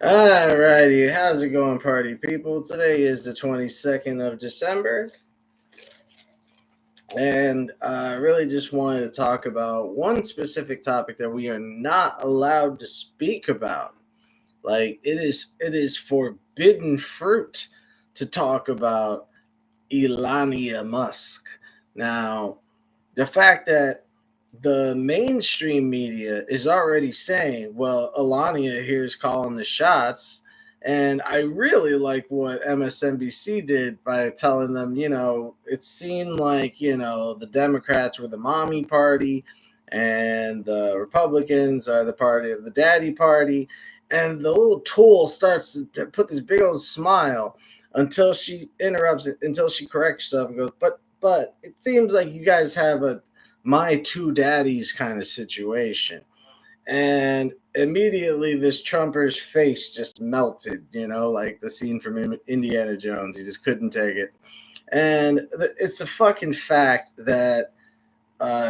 Alrighty, how's it going, party people? Today is the 22nd of December, and I really just wanted to talk about one specific topic that we are not allowed to speak about. Like it is forbidden fruit to talk about Elania Musk. Now, the fact that the mainstream media is already saying, well, Alania here is calling the shots. And I really like what MSNBC did by telling them, it seemed like, the Democrats were the mommy party and the Republicans are the party of the daddy party. And the little tool starts to put this big old smile until she interrupts it, until she corrects herself and goes, but it seems like you guys have a my two daddies kind of situation. And immediately this Trumper's face just melted, like the scene from Indiana Jones. He just couldn't take it. And it's a fucking fact that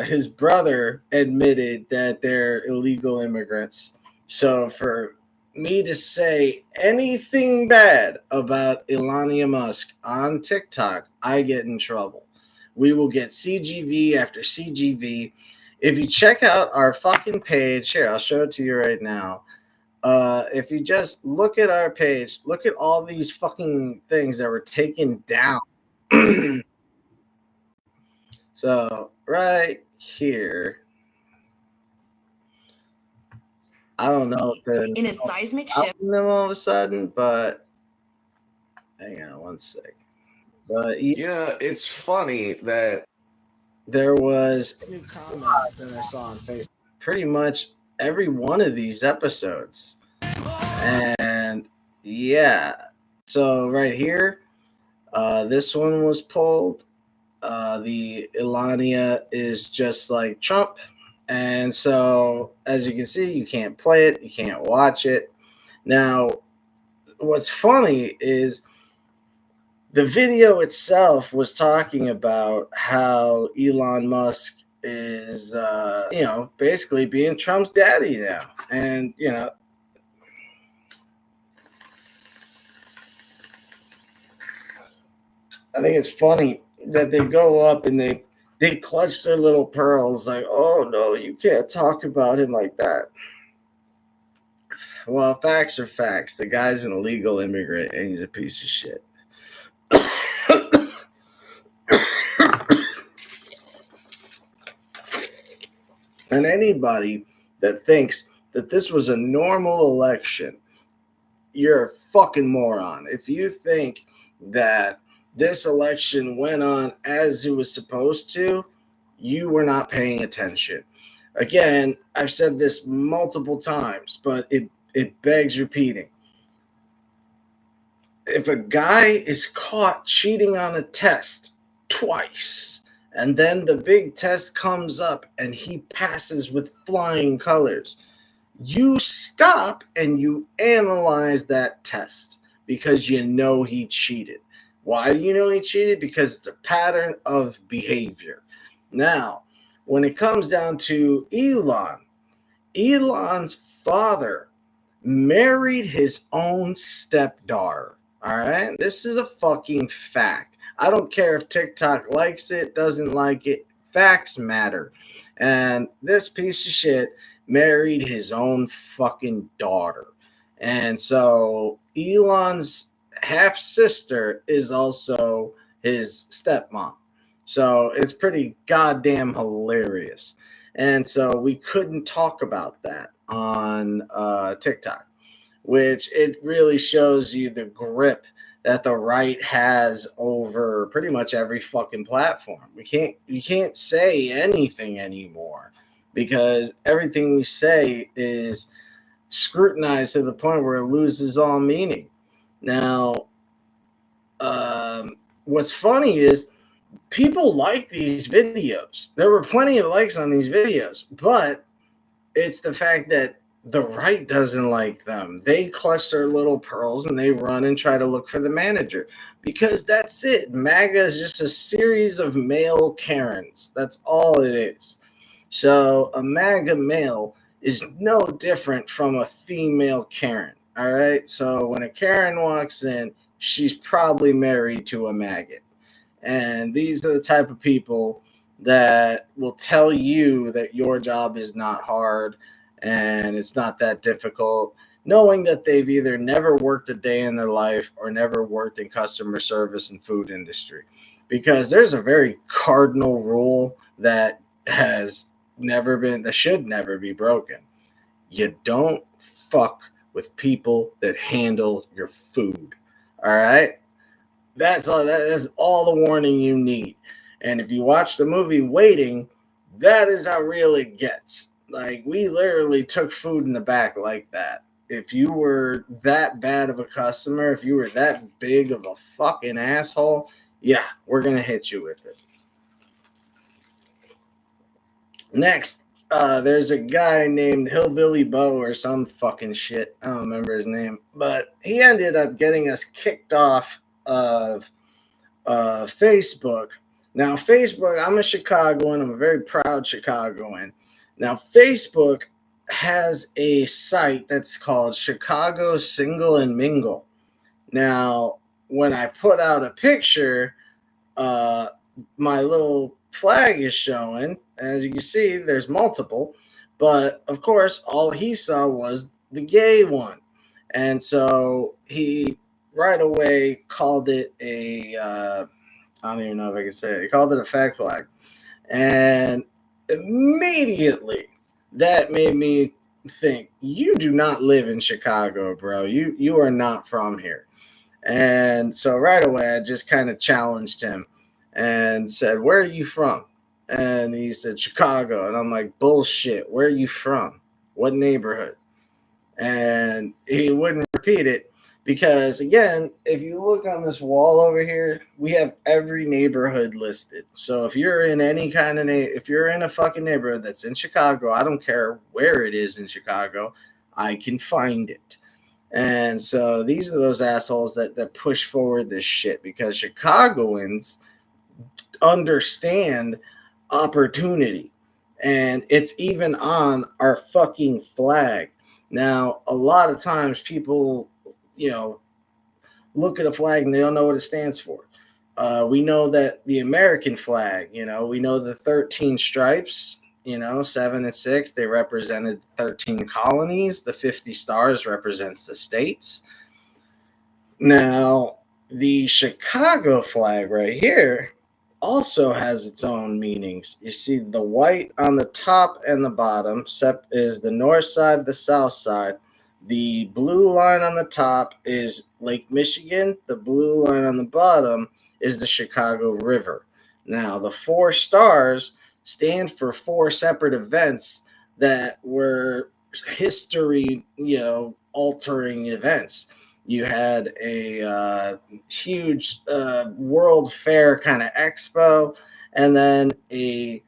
his brother admitted that they're illegal immigrants. So for me to say anything bad about Elania Musk on TikTok, I get in trouble. We will get CGV after CGV. If you check out our fucking page, here, I'll show it to you right now. If you just look at our page, look at all these fucking things that were taken down. So, right here, I don't know if they're in a seismic shift them all of a sudden, but hang on one sec. But it's funny that there was a new comment that I saw on Facebook. Pretty much every one of these episodes, and yeah. So right here, this one was pulled. The Elania is just like Trump. And so, as you can see, you can't play it, you can't watch it. Now, what's funny is the video itself was talking about how Elon Musk is, basically being Trump's daddy now. And, I think it's funny that they go up and they clutch their little pearls like, oh no, you can't talk about him like that. Well, facts are facts. The guy's an illegal immigrant and he's a piece of shit. And anybody that thinks that this was a normal election, you're a fucking moron. If you think that this election went on as it was supposed to, you were not paying attention. Again, I've said this multiple times, but it begs repeating. If a guy is caught cheating on a test twice, and then the big test comes up and he passes with flying colors, you stop and you analyze that test because you know he cheated. Why do you know he cheated? Because it's a pattern of behavior. Now, when it comes down to Elon's father married his own stepdaughter. All right? This is a fucking fact. I don't care if TikTok likes it, doesn't like it. Facts matter. And this piece of shit married his own fucking daughter. And so Elon's half sister is also his stepmom. So it's pretty goddamn hilarious. And so we couldn't talk about that on TikTok, which it really shows you the grip that the right has over pretty much every fucking platform. You can't say anything anymore because everything we say is scrutinized to the point where it loses all meaning. Now, what's funny is people like these videos. There were plenty of likes on these videos, but it's the fact that the right doesn't like them. They clutch their little pearls and they run and try to look for the manager because that's it. MAGA is just a series of male Karens. That's all it is. So a MAGA male is no different from a female Karen. All right. So when a Karen walks in, she's probably married to a maggot. And these are the type of people that will tell you that your job is not hard and it's not that difficult, knowing that they've either never worked a day in their life or never worked in customer service and food industry. Because there's a very cardinal rule that has that should never be broken. You don't fuck with people that handle your food. All right? That's all the warning you need. And if you watch the movie Waiting, that is how real it gets. Like, we literally took food in the back like that. If you were that bad of a customer, if you were that big of a fucking asshole, yeah, we're gonna hit you with it. Next, there's a guy named Hillbilly Bo or some fucking shit. I don't remember his name, but he ended up getting us kicked off of Facebook. Now, Facebook, I'm a Chicagoan. I'm a very proud Chicagoan. Now, Facebook has a site that's called Chicago Single and Mingle. Now, when I put out a picture, uh, my little flag is showing. As you can see, there's multiple. But of course, all he saw was the gay one. And so he right away called it I don't even know if I can say it. He called it a fag flag. And immediately that made me think, you do not live in Chicago, bro. You are not from here. And so right away I just kind of challenged him and said, "Where are you from?" And he said, "Chicago." And I'm like, "Bullshit. Where are you from? What neighborhood?" And he wouldn't repeat it. Because again, if you look on this wall over here, we have every neighborhood listed. So if you're in any kind of if you're in a fucking neighborhood that's in Chicago, I don't care where it is in Chicago, I can find it. And so these are those assholes that push forward this shit because Chicagoans understand opportunity. And it's even on our fucking flag. Now, a lot of times people, look at a flag and they don't know what it stands for. We know that the American flag, we know the 13 stripes, 7 and 6, they represented 13 colonies. The 50 stars represents the states. Now, the Chicago flag right here also has its own meanings. You see the white on the top and the bottom is the north side, the south side. The blue line on the top is Lake Michigan. The blue line on the bottom is the Chicago River. Now, the 4 stars stand for 4 separate events that were history, altering events. You had a huge World Fair kind of expo, and then a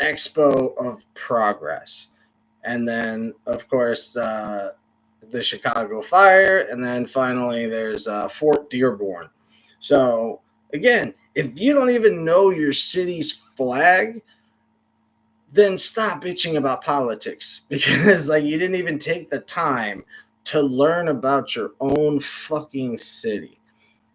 expo of progress. And then, of course, the Chicago Fire, and then finally there's Fort Dearborn. So again, if you don't even know your city's flag, then stop bitching about politics because you didn't even take the time to learn about your own fucking city.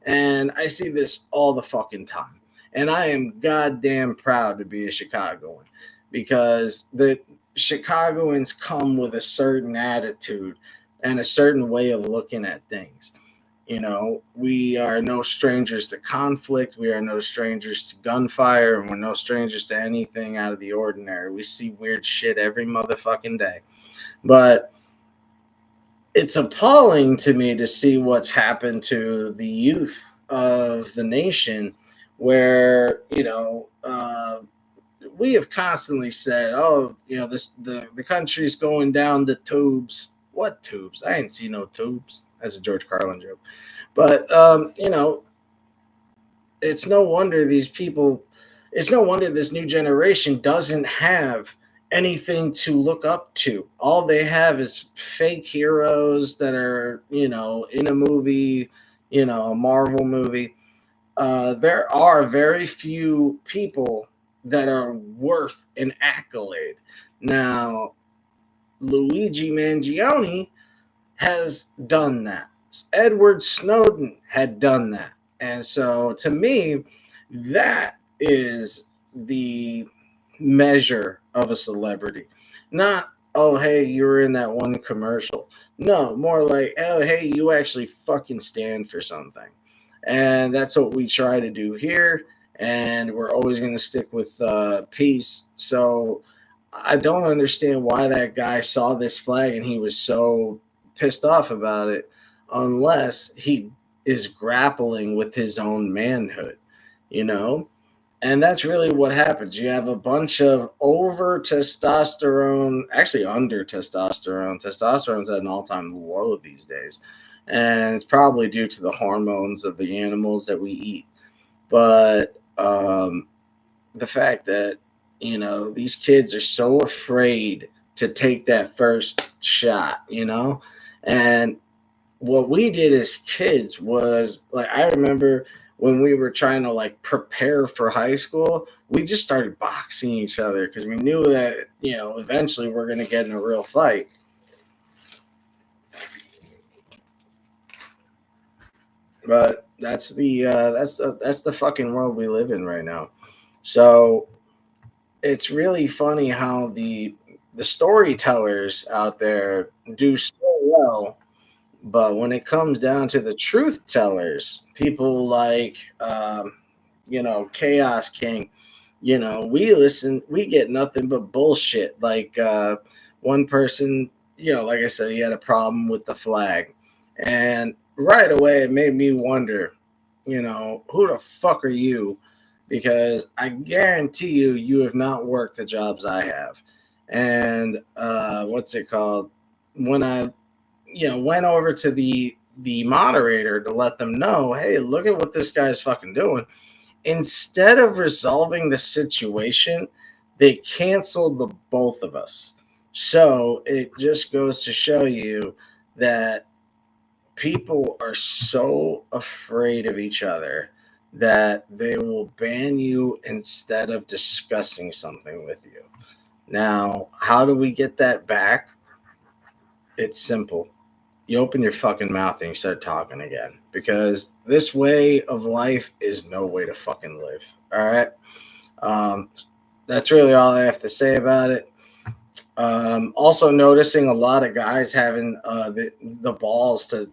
And I see this all the fucking time. And I am goddamn proud to be a Chicagoan because the Chicagoans come with a certain attitude and a certain way of looking at things. We are no strangers to conflict. We are no strangers to gunfire, and we're no strangers to anything out of the ordinary. We see weird shit every motherfucking day. But it's appalling to me to see what's happened to the youth of the nation where, we have constantly said, "Oh, the country's going down the tubes." What tubes? I ain't seen no tubes. That's a George Carlin joke. But it's no wonder it's no wonder this new generation doesn't have anything to look up to. All they have is fake heroes that are, in a movie, a Marvel movie. There are very few people that are worth an accolade. Now, Luigi Mangione has done that. Edward Snowden had done that. And so to me, that is the measure of a celebrity. Not, oh, hey, you were in that one commercial. No, more like, oh, hey, you actually fucking stand for something. And that's what we try to do here. And we're always going to stick with peace. So I don't understand why that guy saw this flag and he was so pissed off about it, unless he is grappling with his own manhood, you know? And that's really what happens. You have a bunch of over testosterone, actually under testosterone. Testosterone's at an all time low these days. And it's probably due to the hormones of the animals that we eat. But the fact that, these kids are so afraid to take that first shot, and what we did as kids was, like, I remember when we were trying to like prepare for high school, we just started boxing each other because we knew that, eventually we're going to get in a real fight. But that's the fucking world we live in right now. So it's really funny how the storytellers out there do so well, but when it comes down to the truth tellers, people like Chaos King, we get nothing but bullshit. Like one person, like I said, he had a problem with the flag, and right away it made me wonder, who the fuck are you? Because I guarantee you have not worked the jobs I have. And what's it called? When I went over to the moderator to let them know, hey, look at what this guy's fucking doing. Instead of resolving the situation, they canceled the both of us. So it just goes to show you that people are so afraid of each other that they will ban you instead of discussing something with you. Now, how do we get that back? It's simple. You open your fucking mouth and you start talking again, because this way of life is no way to fucking live. All right. That's really all I have to say about it. Also noticing a lot of guys having the balls to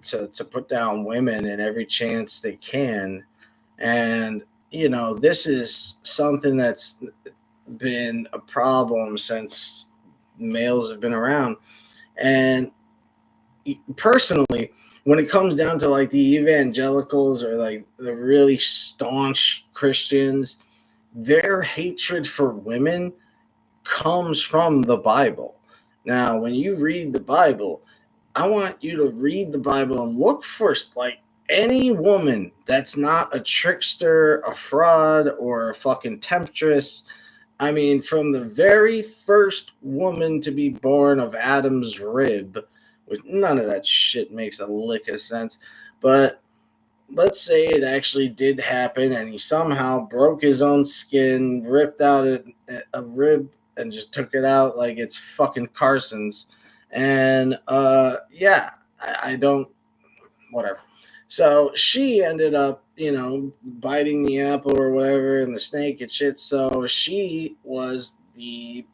put down women in every chance they can. And, this is something that's been a problem since males have been around. And personally, when it comes down to like the evangelicals or like the really staunch Christians, their hatred for women comes from the Bible. Now, when you read the Bible, I want you to read the Bible and look for like any woman that's not a trickster, a fraud, or a fucking temptress. I mean, from the very first woman to be born of Adam's rib, which none of that shit makes a lick of sense. But let's say it actually did happen and he somehow broke his own skin, ripped out a rib, and just took it out like it's fucking Carson's. And I don't, whatever. So she ended up, biting the apple or whatever, and the snake and shit. So she was the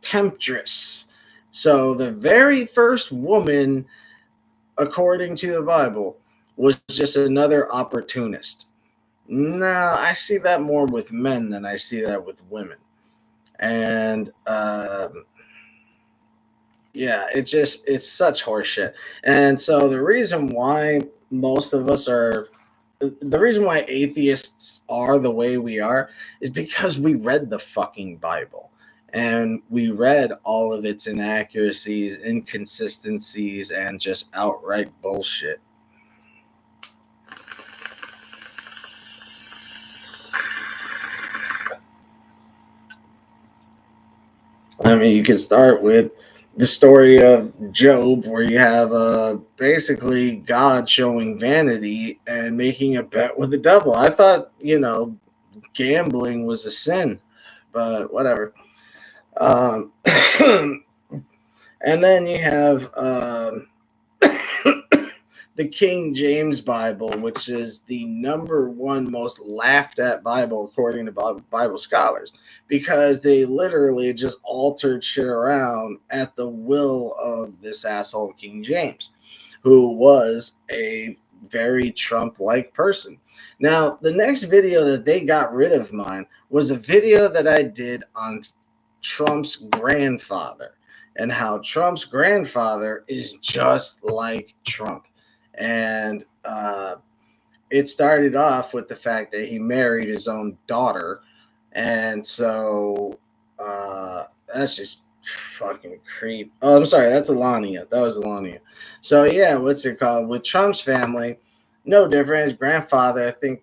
temptress. So the very first woman, according to the Bible, was just another opportunist. Now, I see that more with men than I see that with women. And it's such horseshit. And so the reason why atheists are the way we are is because we read the fucking Bible. And we read all of its inaccuracies, inconsistencies, and just outright bullshit. I mean, you can start with the story of Job, where you have basically God showing vanity and making a bet with the devil. I thought, gambling was a sin, but whatever. And then you have the King James Bible, which is the number one most laughed at Bible according to Bible scholars, because they literally just altered shit around at the will of this asshole King James, who was a very Trump-like person. Now, the next video that they got rid of mine was a video that I did on Trump's grandfather and how Trump's grandfather is just like Trump. And it started off with the fact that he married his own daughter. And so that's just fucking creep. Oh, I'm sorry. That's Alania. That was Alania. So, yeah, what's it called? With Trump's family, no different. His grandfather, I think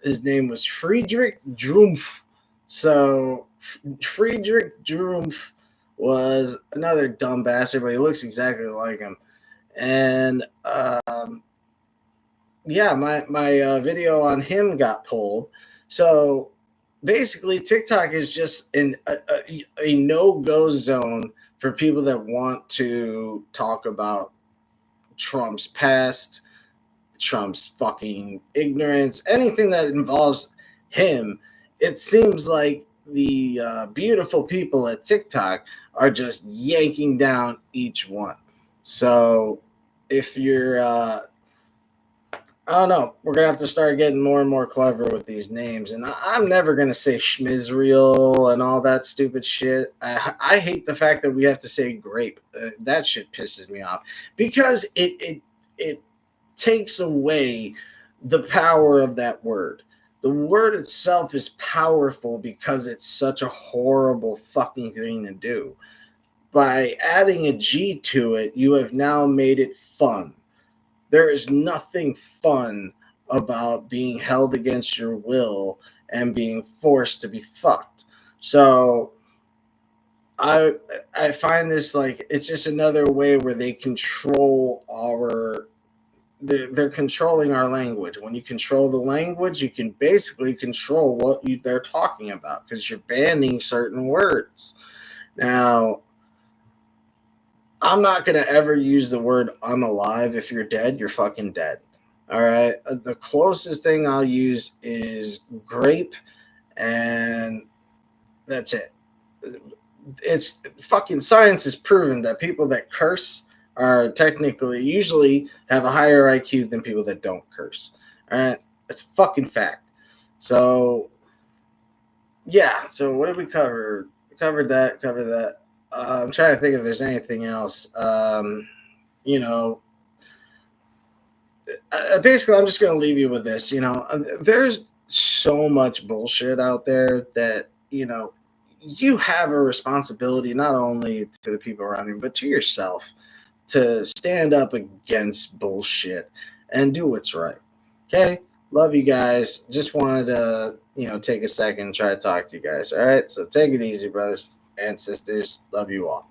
his name was Friedrich Drumpf. So, Friedrich Drumpf was another dumb bastard, but he looks exactly like him. And yeah, my video on him got pulled. So basically, TikTok is just a no-go zone for people that want to talk about Trump's past, Trump's fucking ignorance, anything that involves him. It seems like the beautiful people at TikTok are just yanking down each one. So if you're I don't know, we're gonna have to start getting more and more clever with these names. And I'm never gonna say Schmizreal and all that stupid shit. I hate the fact that we have to say grape. That shit pisses me off because it takes away the power of that word. The word itself is powerful because it's such a horrible fucking thing to do. By adding a G to it, you have now made it fun. There is nothing fun about being held against your will and being forced to be fucked. So I find this like it's just another way where they control they're controlling our language. When you control the language, you can basically control what they're talking about because you're banning certain words. Now, I'm not going to ever use the word unalive. If you're dead, you're fucking dead. All right. The closest thing I'll use is grape, and that's it. It's fucking science has proven that people that curse are technically usually have a higher IQ than people that don't curse. All right. It's fucking fact. So, yeah. So, what did we cover? We covered that. I'm trying to think if there's anything else. Basically, I'm just going to leave you with this. There's so much bullshit out there that, you have a responsibility not only to the people around you, but to yourself to stand up against bullshit and do what's right. Okay? Love you guys. Just wanted to, take a second and try to talk to you guys. All right? So take it easy, brothers and sisters. Love you all.